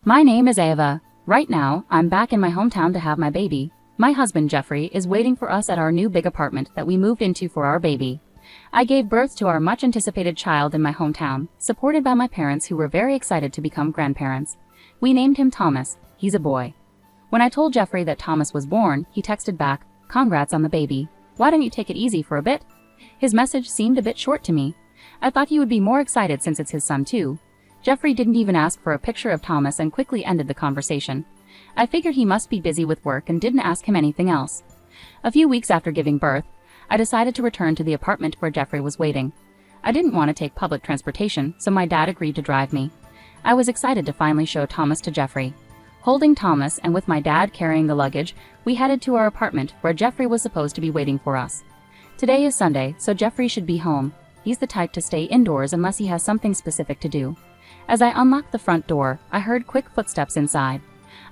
My name is Ava. Right now, I'm back in my hometown to have my baby. My husband Jeffrey is waiting for us at our new big apartment that we moved into for our baby. I gave birth to our much anticipated child in my hometown, supported by my parents who were very excited to become grandparents. We named him Thomas. He's a boy. When I told Jeffrey that Thomas was born, he texted back, "Congrats on the baby. Why don't you take it easy for a bit?" His message seemed a bit short to me. I thought he would be more excited since it's his son too. Jeffrey didn't even ask for a picture of Thomas and quickly ended the conversation. I figured he must be busy with work and didn't ask him anything else. A few weeks after giving birth, I decided to return to the apartment where Jeffrey was waiting. I didn't want to take public transportation, so my dad agreed to drive me. I was excited to finally show Thomas to Jeffrey. Holding Thomas and with my dad carrying the luggage, we headed to our apartment where Jeffrey was supposed to be waiting for us. Today is Sunday, so Jeffrey should be home. He's the type to stay indoors unless he has something specific to do. As I unlocked the front door, I heard quick footsteps inside.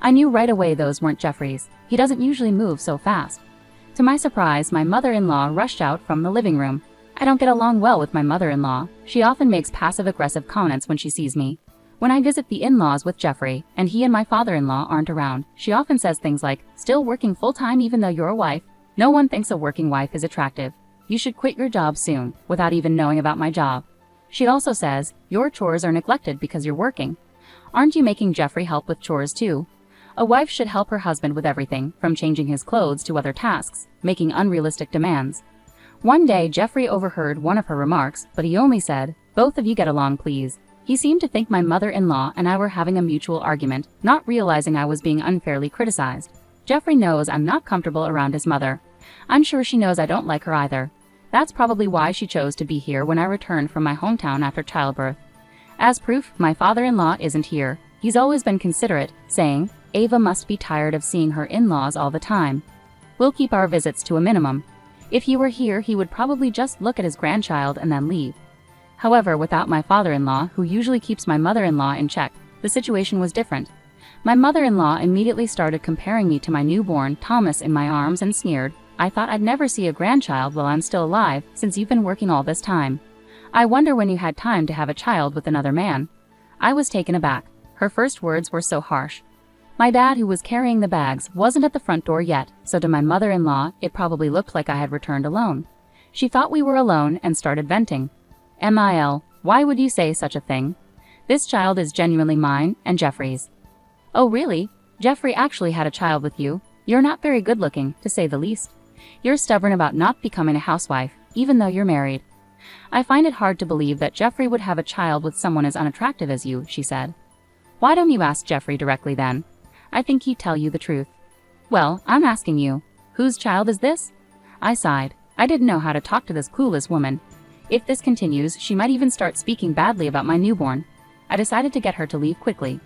I knew right away those weren't Jeffrey's. He doesn't usually move so fast. To my surprise, my mother-in-law rushed out from the living room. I don't get along well with my mother-in-law. She often makes passive-aggressive comments when she sees me. When I visit the in-laws with Jeffrey, and he and my father-in-law aren't around, she often says things like, "Still working full-time even though you're a wife? No one thinks a working wife is attractive. You should quit your job soon," without even knowing about my job. She also says, "Your chores are neglected because you're working. Aren't you making Jeffrey help with chores too?" A wife should help her husband with everything, from changing his clothes to other tasks, making unrealistic demands. One day, Jeffrey overheard one of her remarks, but he only said, "Both of you get along, please." He seemed to think my mother-in-law and I were having a mutual argument, not realizing I was being unfairly criticized. Jeffrey knows I'm not comfortable around his mother. I'm sure she knows I don't like her either. That's probably why she chose to be here when I returned from my hometown after childbirth. As proof, my father-in-law isn't here. He's always been considerate, saying, "Ava must be tired of seeing her in-laws all the time. We'll keep our visits to a minimum." If he were here, he would probably just look at his grandchild and then leave. However, without my father-in-law, who usually keeps my mother-in-law in check, the situation was different. My mother-in-law immediately started comparing me to my newborn, Thomas, in my arms and sneered, "I thought I'd never see a grandchild while I'm still alive, since you've been working all this time. I wonder when you had time to have a child with another man." I was taken aback. Her first words were so harsh. My dad, who was carrying the bags, wasn't at the front door yet, so to my mother-in-law, it probably looked like I had returned alone. She thought we were alone and started venting. "Mil, why would you say such a thing? This child is genuinely mine and Jeffrey's." "Oh really? Jeffrey actually had a child with you? You're not very good looking, to say the least. You're stubborn about not becoming a housewife, even though you're married. I find it hard to believe that Jeffrey would have a child with someone as unattractive as you," she said. "Why don't you ask Jeffrey directly then? I think he'd tell you the truth." "Well, I'm asking you. Whose child is this?" I sighed. I didn't know how to talk to this clueless woman. If this continues, she might even start speaking badly about my newborn. I decided to get her to leave quickly.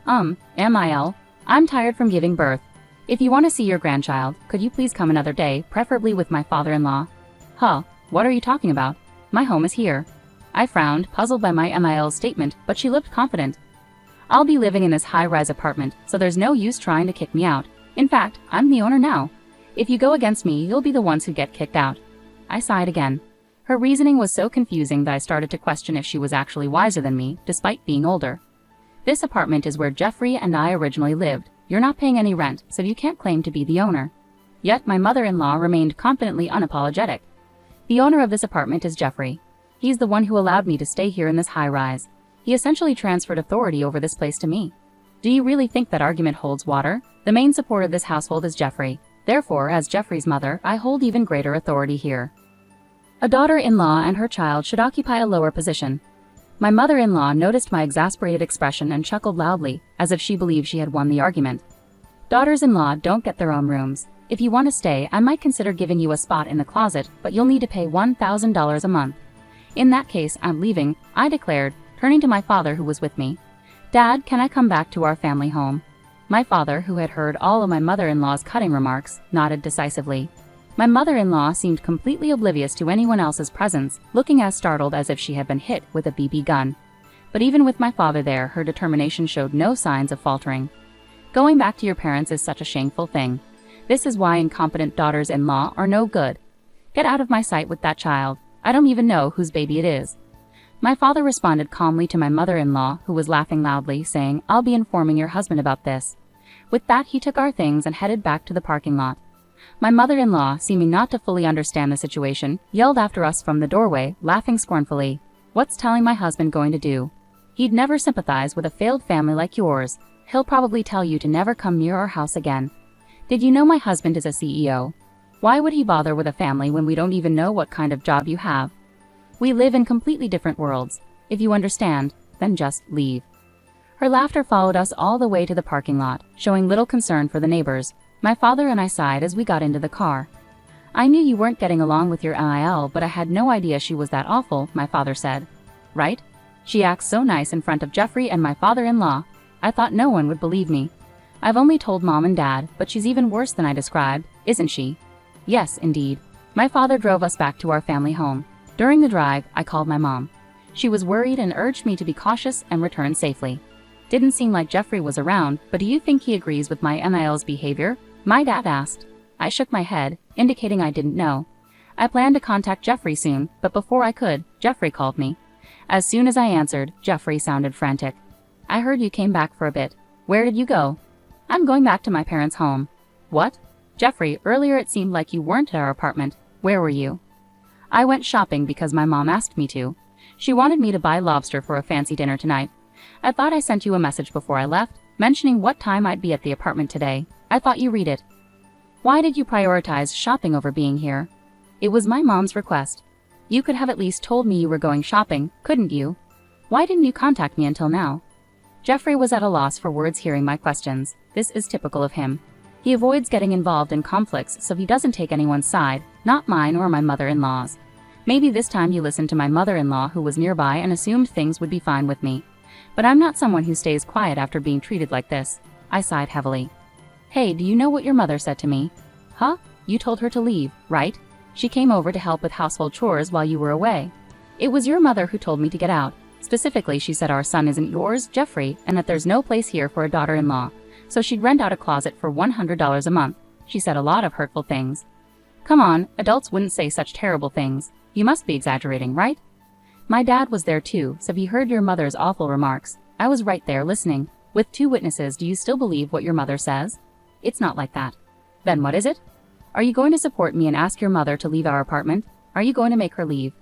Mil, I'm tired from giving birth. If you want to see your grandchild, could you please come another day, preferably with my father-in-law?" "Huh, what are you talking about? My home is here." I frowned, puzzled by my Mil's statement, but she looked confident. "I'll be living in this high-rise apartment, so there's no use trying to kick me out. In fact, I'm the owner now. If you go against me, you'll be the ones who get kicked out." I sighed again. Her reasoning was so confusing that I started to question if she was actually wiser than me, despite being older. "This apartment is where Jeffrey and I originally lived. You're not paying any rent, so you can't claim to be the owner." Yet my mother-in-law remained confidently unapologetic. "The owner of this apartment is Jeffrey. He's the one who allowed me to stay here in this high-rise. He essentially transferred authority over this place to me." "Do you really think that argument holds water? The main support of this household is Jeffrey. Therefore, as Jeffrey's mother, I hold even greater authority here. A daughter-in-law and her child should occupy a lower position." My mother-in-law noticed my exasperated expression and chuckled loudly, as if she believed she had won the argument. "Daughters-in-law don't get their own rooms. If you want to stay, I might consider giving you a spot in the closet, but you'll need to pay $1,000 a month." "In that case, I'm leaving," I declared, turning to my father who was with me. "Dad, can I come back to our family home?" My father, who had heard all of my mother-in-law's cutting remarks, nodded decisively. My mother-in-law seemed completely oblivious to anyone else's presence, looking as startled as if she had been hit with a BB gun. But even with my father there, her determination showed no signs of faltering. "Going back to your parents is such a shameful thing. This is why incompetent daughters-in-law are no good. Get out of my sight with that child. I don't even know whose baby it is." My father responded calmly to my mother-in-law, who was laughing loudly, saying, "I'll be informing your husband about this." With that, he took our things and headed back to the parking lot. My mother-in-law, seeming not to fully understand the situation, yelled after us from the doorway, laughing scornfully. "What's telling my husband going to do? He'd never sympathize with a failed family like yours. He'll probably tell you to never come near our house again. Did you know my husband is a CEO? Why would he bother with a family when we don't even know what kind of job you have? We live in completely different worlds. If you understand, then just leave." Her laughter followed us all the way to the parking lot, showing little concern for the neighbors. My father and I sighed as we got into the car. "I knew you weren't getting along with your NIL, but I had no idea she was that awful," my father said. "Right? She acts so nice in front of Jeffrey and my father-in-law. I thought no one would believe me. I've only told Mom and Dad, but she's even worse than I described, isn't she?" Yes, indeed. My father drove us back to our family home. During the drive, I called my mom. She was worried and urged me to be cautious and return safely. Didn't seem like Jeffrey was around, but do you think he agrees with my NIL's behavior? My dad asked. I shook my head, indicating I didn't know. I planned to contact Jeffrey soon, but before I could, Jeffrey called me. As soon as I answered, Jeffrey sounded frantic. "I heard you came back for a bit. Where did you go?" "I'm going back to my parents' home." "What?" "Jeffrey, earlier it seemed like you weren't at our apartment. Where were you?" "I went shopping because my mom asked me to. She wanted me to buy lobster for a fancy dinner tonight. I thought I sent you a message before I left, mentioning what time I'd be at the apartment today. I thought you read it." "Why did you prioritize shopping over being here?" "It was my mom's request. You could have at least told me you were going shopping, couldn't you? Why didn't you contact me until now?" Jeffrey was at a loss for words hearing my questions. This is typical of him. He avoids getting involved in conflicts, so he doesn't take anyone's side, not mine or my mother-in-law's. Maybe this time he listened to my mother-in-law, who was nearby, and assumed things would be fine with me. But I'm not someone who stays quiet after being treated like this. I sighed heavily. "Hey, do you know what your mother said to me?" "Huh? You told her to leave, right? She came over to help with household chores while you were away." "It was your mother who told me to get out. Specifically, she said our son isn't yours, Jeffrey, and that there's no place here for a daughter-in-law. So she'd rent out a closet for $100 a month. She said a lot of hurtful things." "Come on, adults wouldn't say such terrible things. You must be exaggerating, right?" "My dad was there too, so he heard your mother's awful remarks. I was right there listening. With 2 witnesses, do you still believe what your mother says?" "It's not like that." "Then what is it? Are you going to support me and ask your mother to leave our apartment? Are you going to make her leave?"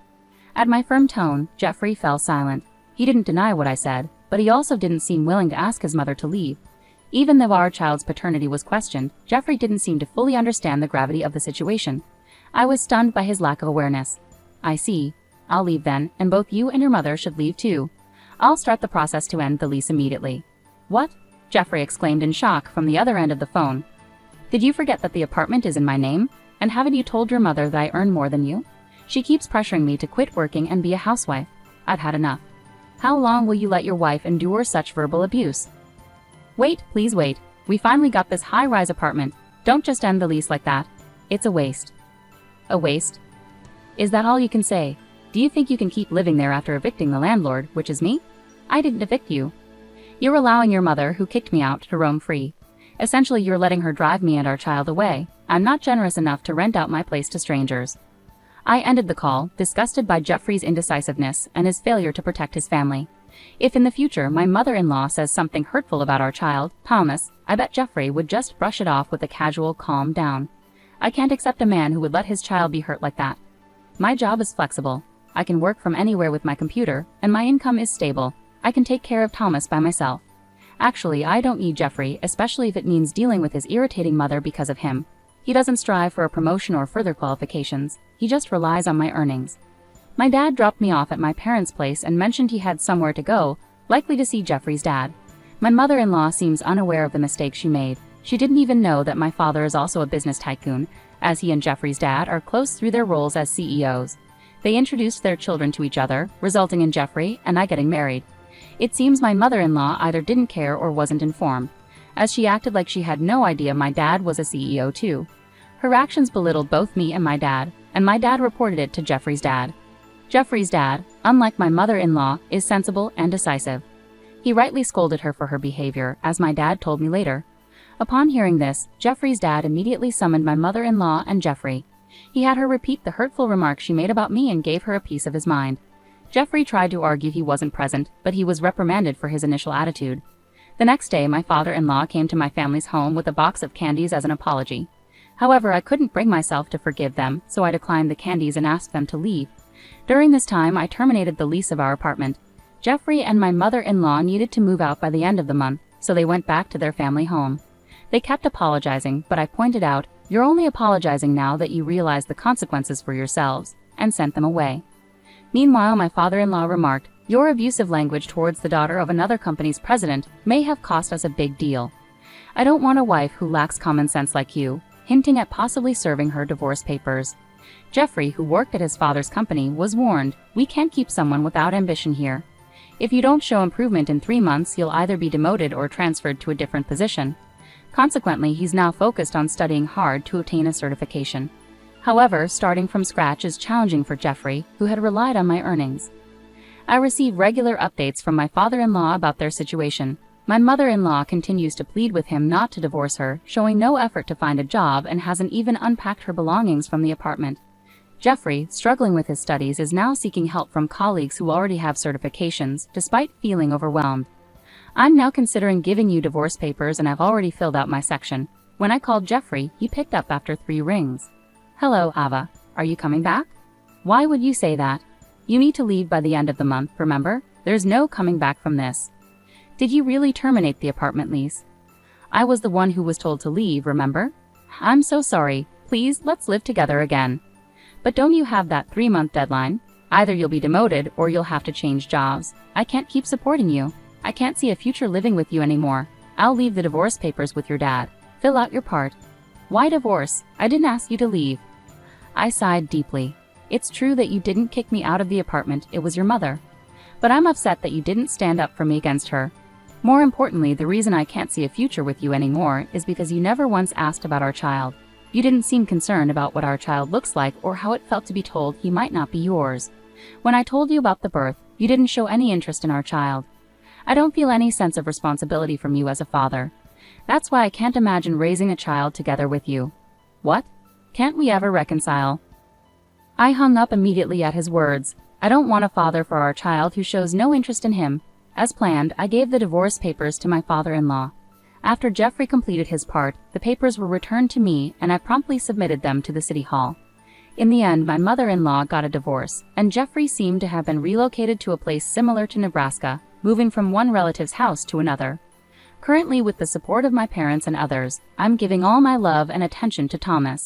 At my firm tone, Jeffrey fell silent. He didn't deny what I said, but he also didn't seem willing to ask his mother to leave. Even though our child's paternity was questioned, Jeffrey didn't seem to fully understand the gravity of the situation. I was stunned by his lack of awareness. "I see. I'll leave then, and both you and your mother should leave too. I'll start the process to end the lease immediately." "What?" Jeffrey exclaimed in shock from the other end of the phone. "Did you forget that the apartment is in my name? And haven't you told your mother that I earn more than you? She keeps pressuring me to quit working and be a housewife. I've had enough. How long will you let your wife endure such verbal abuse?" "Wait, please wait. We finally got this high-rise apartment. Don't just end the lease like that. It's a waste." "A waste? Is that all you can say? Do you think you can keep living there after evicting the landlord, which is me? I didn't evict you. You're allowing your mother, who kicked me out, to roam free. Essentially, you're letting her drive me and our child away. I'm not generous enough to rent out my place to strangers." I ended the call, disgusted by Jeffrey's indecisiveness and his failure to protect his family. If in the future my mother-in-law says something hurtful about our child, Thomas, I bet Jeffrey would just brush it off with a casual calm down. I can't accept a man who would let his child be hurt like that. My job is flexible. I can work from anywhere with my computer, and my income is stable. I can take care of Thomas by myself. Actually, I don't need Jeffrey, especially if it means dealing with his irritating mother because of him. He doesn't strive for a promotion or further qualifications. He just relies on my earnings. My dad dropped me off at my parents' place and mentioned he had somewhere to go, likely to see Jeffrey's dad. My mother-in-law seems unaware of the mistake she made. She didn't even know that my father is also a business tycoon, as he and Jeffrey's dad are close through their roles as CEOs. They introduced their children to each other, resulting in Jeffrey and I getting married. It seems my mother-in-law either didn't care or wasn't informed, as she acted like she had no idea my dad was a CEO too. Her actions belittled both me and my dad reported it to Jeffrey's dad. Jeffrey's dad, unlike my mother-in-law, is sensible and decisive. He rightly scolded her for her behavior, as my dad told me later. Upon hearing this, Jeffrey's dad immediately summoned my mother-in-law and Jeffrey. He had her repeat the hurtful remarks she made about me and gave her a piece of his mind. Jeffrey tried to argue he wasn't present, but he was reprimanded for his initial attitude. The next day, my father-in-law came to my family's home with a box of candies as an apology. However, I couldn't bring myself to forgive them, so I declined the candies and asked them to leave. During this time, I terminated the lease of our apartment. Jeffrey and my mother-in-law needed to move out by the end of the month, so they went back to their family home. They kept apologizing, but I pointed out, "You're only apologizing now that you realize the consequences for yourselves," and sent them away. Meanwhile, my father-in-law remarked, "Your abusive language towards the daughter of another company's president may have cost us a big deal. I don't want a wife who lacks common sense like you," hinting at possibly serving her divorce papers. Jeffrey, who worked at his father's company, was warned, "We can't keep someone without ambition here. If you don't show improvement in 3 months, you'll either be demoted or transferred to a different position." Consequently, he's now focused on studying hard to obtain a certification. However, starting from scratch is challenging for Jeffrey, who had relied on my earnings. I receive regular updates from my father-in-law about their situation. My mother-in-law continues to plead with him not to divorce her, showing no effort to find a job and hasn't even unpacked her belongings from the apartment. Jeffrey, struggling with his studies, is now seeking help from colleagues who already have certifications, despite feeling overwhelmed. "I'm now considering giving you divorce papers and I've already filled out my section." When I called Jeffrey, he picked up after 3 rings. "Hello, Ava. Are you coming back?" "Why would you say that? You need to leave by the end of the month, remember? There's no coming back from this." "Did you really terminate the apartment lease?" "I was the one who was told to leave, remember?" "I'm so sorry. Please, let's live together again." "But don't you have that 3-month deadline? Either you'll be demoted or you'll have to change jobs. I can't keep supporting you. I can't see a future living with you anymore. I'll leave the divorce papers with your dad. Fill out your part." "Why divorce? I didn't ask you to leave." I sighed deeply. "It's true that you didn't kick me out of the apartment, it was your mother. But I'm upset that you didn't stand up for me against her. More importantly, the reason I can't see a future with you anymore is because you never once asked about our child. You didn't seem concerned about what our child looks like or how it felt to be told he might not be yours. When I told you about the birth, you didn't show any interest in our child. I don't feel any sense of responsibility from you as a father. That's why I can't imagine raising a child together with you." "What? Can't we ever reconcile?" I hung up immediately at his words. I don't want a father for our child who shows no interest in him. As planned, I gave the divorce papers to my father-in-law. After Jeffrey completed his part, the papers were returned to me and I promptly submitted them to the city hall. In the end, my mother-in-law got a divorce, and Jeffrey seemed to have been relocated to a place similar to Nebraska, moving from one relative's house to another. Currently, with the support of my parents and others, I'm giving all my love and attention to Thomas.